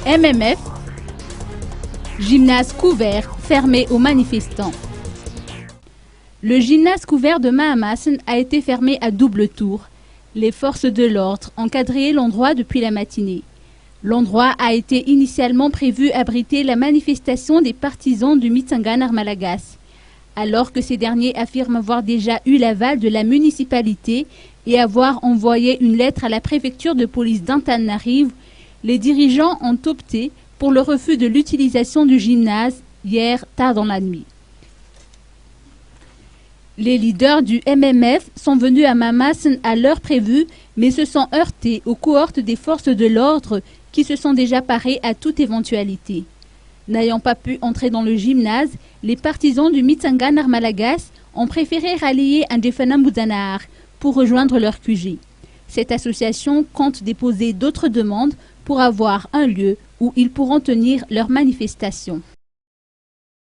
MMF, gymnase couvert fermé aux manifestants. Le gymnase couvert de Mahamassen a été fermé à double tour. Les forces de l'ordre ont quadrillé l'endroit depuis la matinée. L'endroit a été initialement prévu abriter la manifestation des partisans du Mitsangan Malagas. Alors que ces derniers affirment avoir déjà eu l'aval de la municipalité et avoir envoyé une lettre à la préfecture de police d'Antananarivo, les dirigeants ont opté pour le refus de l'utilisation du gymnase hier tard dans la nuit. Les leaders du MMF sont venus à Mahamassen à l'heure prévue, mais se sont heurtés aux cohortes des forces de l'ordre qui se sont déjà parées à toute éventualité. N'ayant pas pu entrer dans le gymnase, les partisans du Mitsangan Malagas ont préféré rallier Andjefana Mbuzanar pour rejoindre leur QG. Cette association compte déposer d'autres demandes pour avoir un lieu où ils pourront tenir leur manifestation.